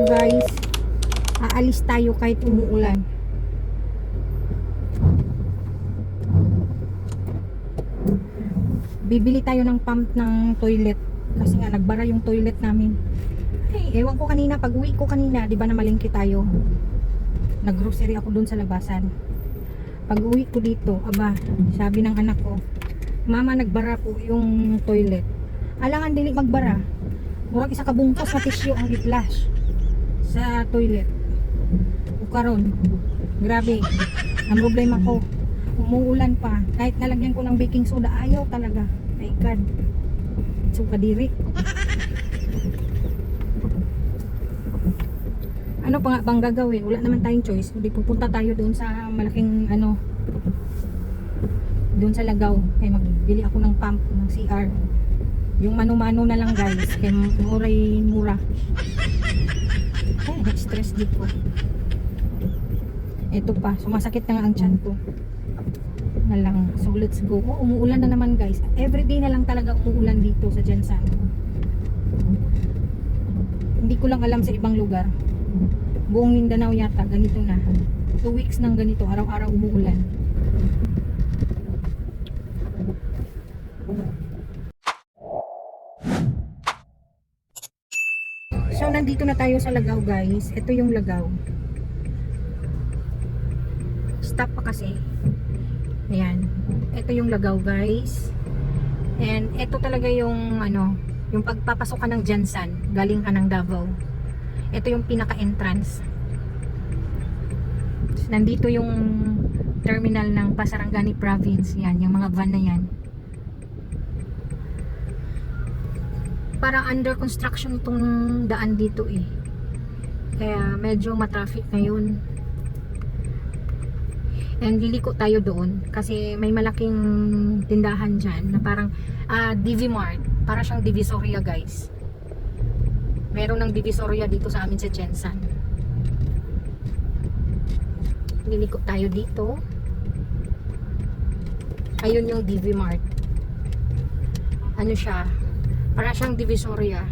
guys. Aalis tayo kahit umuulan. Bibili tayo ng pump ng toilet kasi nga nagbara yung toilet namin. Ay, ewan ko kanina, pag uwi ko kanina, di ba na malingki tayo, naggrocery ako dun sa labasan. Pag uwi ko dito, aba, sabi ng anak ko, mama, nagbara po yung toilet. Alangan dili magbara, murag isa kabungkos na tissue ang i-flash sa toilet. O karon, grabe, ang problema ko, umuulan pa, kahit nalagyan ko ng baking soda, ayaw talaga. My God, so kadiri. Ano pa nga bang gagawin? Wala naman tayong choice. Hindi, pupunta tayo doon sa malaking doon sa Lagaw. Kaya magbili ako ng pump ng CR. Yung mano-mano na lang guys. Kaya mura. Ay, stress dito. Ito pa, sumasakit na nga ang tiyan ko. Na lang. So let's go. Oh, umuulan na naman guys. Everyday na lang talaga umuulan dito sa Jensan. Hindi ko lang alam sa ibang lugar. Buong Mindanao yata ganito na. 2 weeks nang ganito, araw-araw umuulan. So nandito na tayo sa Lagaw guys. Ito yung Lagaw. Stop pa kasi. Ayan. Ito yung Lagaw guys. And ito talaga yung yung pagpapasok ka ng Jensan, galing ka ng Davao. Ito yung pinaka-entrance. Nandito yung terminal ng Pasarangani Province. Yan, yung mga van na yan. Parang under construction itong daan dito eh. Kaya medyo matraffic ngayon. And liliko tayo doon kasi may malaking tindahan dyan na parang DV Mart. Para siyang Divisoria guys. Meron ng Divisoria dito sa amin sa Jensan. Liliko tayo dito. Ayun yung DV Mart. Ano siya? Para siyang Divisoria.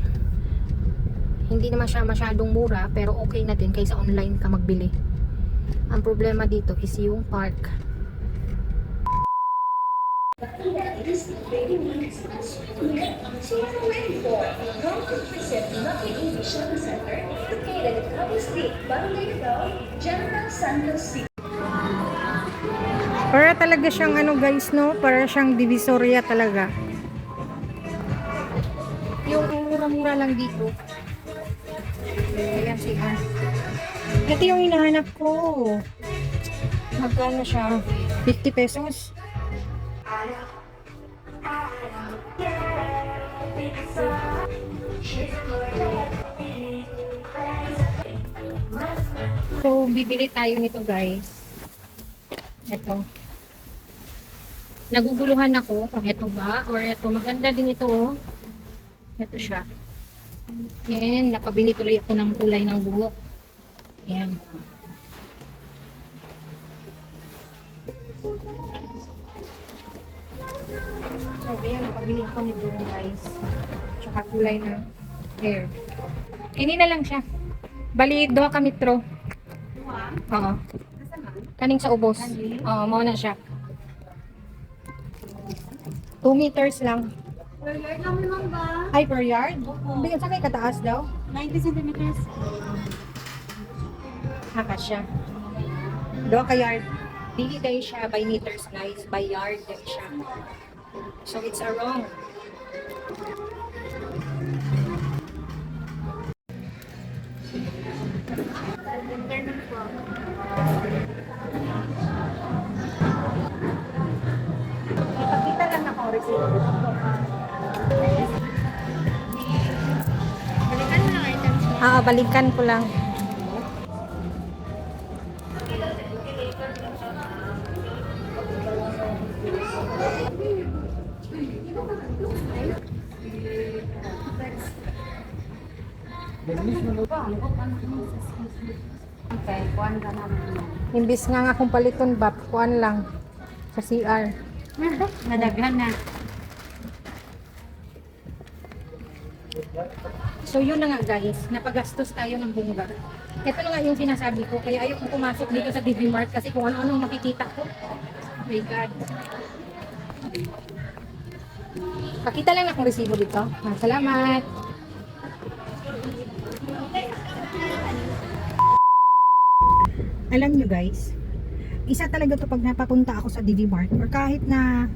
Hindi naman siya masyadong mura pero okay na din kaysa online ka magbili. Ang problema dito is yung park. Para talaga siyang guys no, para siyang Divisoria talaga. Yung mura-mura lang dito. Ayan siya. Ito yung hinahanap ko. Magkano siya? 50 pesos. So, bibili tayo nito guys. Ito. Naguguluhan ako kung ito ba or ito. Maganda din ito oh. Ito siya. And nakabili tuloy ako ng kulay ng buhok. Ayan. So, ayan. Nakabili ako ni Bruno guys. Tsaka kulay ng hair. Ini na lang siya. Bali, 2 ka metro. Oo. Kaning sa ubos. Oo, mauna siya. 2 meters lang. Per yard lang naman ba? Ay, per yard? Hindi, sa kay kataas daw? 90 centimeters. Haka siya. 2 ka yard. Dili dahil siya by meters guys. By yard dahil siya. So, it's a wrong. Ipakita lang ako receipt. Balikan mo lang items. Balikan ko lang. Okay, kuhan ka namin. Imbis nga akong paliton ba, kuan lang sa CR. Nadaghan na. So yun na nga guys, napagastos tayo ng bongga. Ito na nga yung sinasabi ko, kaya ayaw ko pumasok dito sa DV Mart kasi kung ano-ano makikita ko. Oh my God. Pakita lang akong resibo dito. Salamat. Alam nyo guys, isa talaga to pag napapunta ako sa DV Mart or kahit na,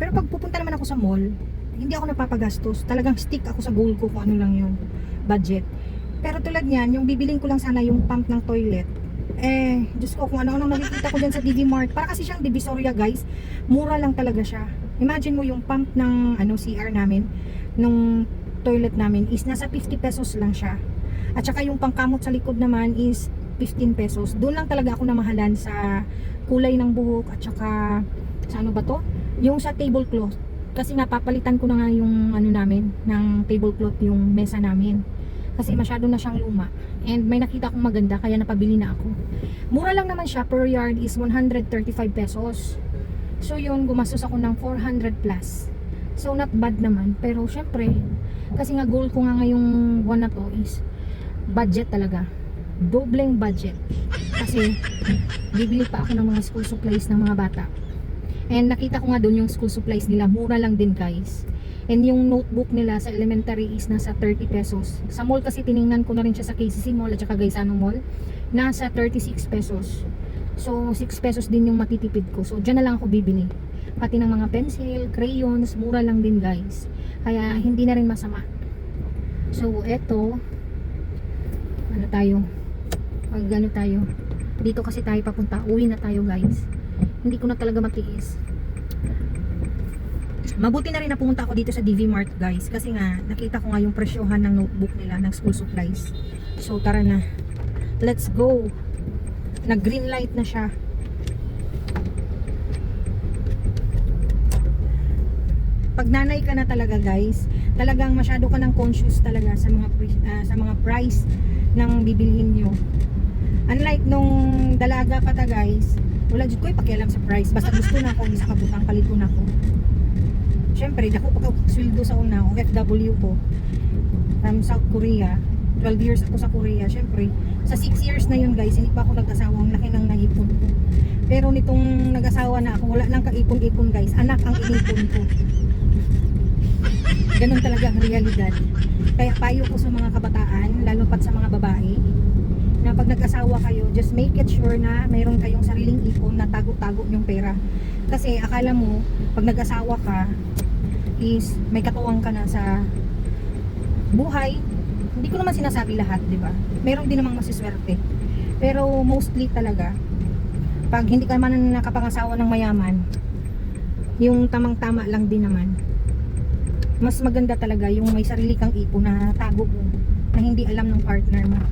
pero pag pupunta naman ako sa mall, hindi ako napapagastos. Talagang stick ako sa goal ko kung ano lang yun, budget. Pero tulad niyan, yung bibiling ko lang sana yung pump ng toilet. Diyos ko, kung ano-ano makikita ko dyan sa DV Mart. Para kasi siyang Divisoria guys, mura lang talaga siya. Imagine mo yung pump ng CR namin, nung toilet namin is nasa 50 pesos lang siya. At saka yung pangkamot sa likod naman is 15 pesos. Doon lang talaga ako namahalan sa kulay ng buhok at saka sa ano ba to? Yung sa tablecloth. Kasi napapalitan ko na nga yung ano namin, ng tablecloth yung mesa namin. Kasi masyado na siyang luma. And may nakita akong maganda kaya napabili na ako. Mura lang naman siya, per yard is 135 pesos. So yun, gumastos ako ng 400 plus. So not bad naman. Pero syempre, kasi nga goal ko nga ngayong buwan na to is budget talaga. Dobleng budget. Kasi bibili pa ako ng mga school supplies ng mga bata. And nakita ko nga doon yung school supplies nila, mura lang din guys. And yung notebook nila sa elementary is nasa 30 pesos. Sa mall kasi tiningnan ko na rin siya sa KCC Mall at saka Gaisano Mall, nasa 36 pesos. So 6 pesos din yung matitipid ko. So dyan na lang ako bibili. Pati ng mga pencil, crayons, mura lang din guys. Kaya hindi na rin masama. So eto, ano tayo? Pag ano tayo? Dito kasi tayo papunta. Uwi na tayo guys. Hindi ko na talaga matiis. Mabuti na rin na pumunta ako dito sa DV Mart guys. Kasi nga, nakita ko nga yung presyohan ng notebook nila, ng school supplies. So tara na. Let's go. Nag green light na siya. Pag nanay ka na talaga guys, talagang masyado ka ng conscious talaga sa mga price ng bibilhin nyo. Unlike nung dalaga pa ta guys, wala dito ko pakialam sa price. Basta gusto na ako, isa kabutang palit ko na ako. Siyempre, dako pa sweldo sa una, OFW ko from South Korea. 12 years ako sa Korea. Siyempre, sa 6 years na yun guys, hindi pa ako nag-asawa. Ang laki ng naipon ko. Pero nitong nag-asawa na ako, wala nang kaipon-ipon guys. Anak ang inipon ko. Ganun talaga ang realidad. Kaya payo ko sa mga kabataan, lalo pat sa mga babae, na pag nag-asawa kayo, just make it sure na mayroon kayong sariling ipon na tago-tago yung pera. Kasi akala mo, pag nag-asawa ka, is may katuwang ka na sa buhay. Hindi ko naman sinasabi lahat, di ba? Meron din namang masiswerte. Pero mostly talaga, pag hindi ka man nakapangasawa ng mayaman, yung tamang-tama lang din naman. Mas maganda talaga yung may sarili kang ipon na tago mo, na hindi alam ng partner mo.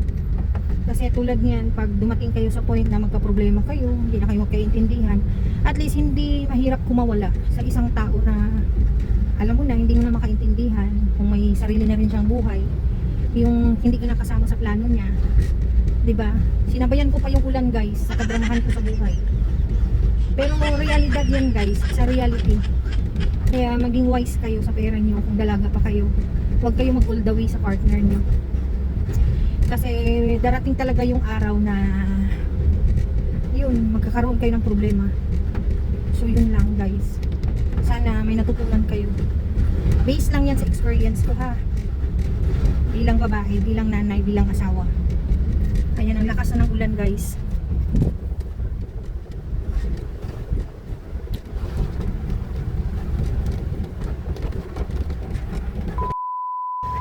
Kasi tulad niyan, pag dumating kayo sa point na magka-problema kayo, hindi na kayo magkaintindihan, at least hindi mahirap kumawala sa isang tao na alam mo na, hindi mo na makaintindihan kung may sarili na rin siyang buhay, yung hindi ka nakasama sa plano niya, 'di ba? Sinabayan ko pa yung ulan guys sa kadramahan ko sa buhay. Pero realidad yan guys, sa reality. Kaya maging wise kayo sa pera niyo kung dalaga pa kayo. Huwag kayo mag-all the way sa partner niyo. Kasi darating talaga yung araw na yun, magkakaroon kayo ng problema. So yun lang guys. Sana may natutunan kayo. Based lang yan sa experience ko ha. Bilang babae, bilang nanay, bilang asawa. Kaya ang lakas na ng ulan guys.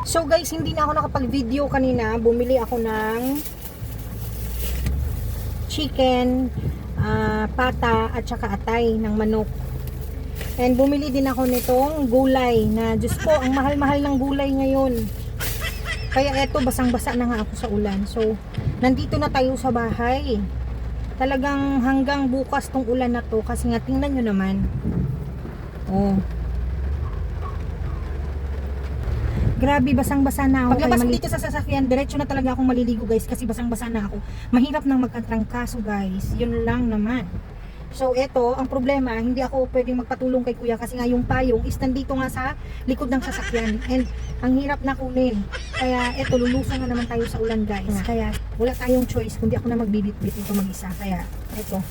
So guys, hindi na ako nakapag-video kanina. Bumili ako ng chicken, pata at saka atay ng manok. And bumili din ako nitong gulay na, Diyos ko, ang mahal-mahal ng gulay ngayon. Kaya eto, basang-basa na nga ako sa ulan. So, nandito na tayo sa bahay. Talagang hanggang bukas tong ulan na to kasi nga tingnan nyo naman. Oh. Grabe, basang-basa na ako. Paglabas ko dito sa sasakyan, diretso na talaga akong maliligo guys kasi basang-basa na ako. Mahirap nang magkatrangkaso guys. Yun lang naman. So eto, ang problema, hindi ako pwedeng magpatulong kay kuya kasi nga yung payong is nandito nga sa likod ng sasakyan and ang hirap na kunin. Kaya eto, lulusan na naman tayo sa ulan guys. Kaya wala tayong choice kundi ako na magbibit-bit ito mag-isa. Kaya eto,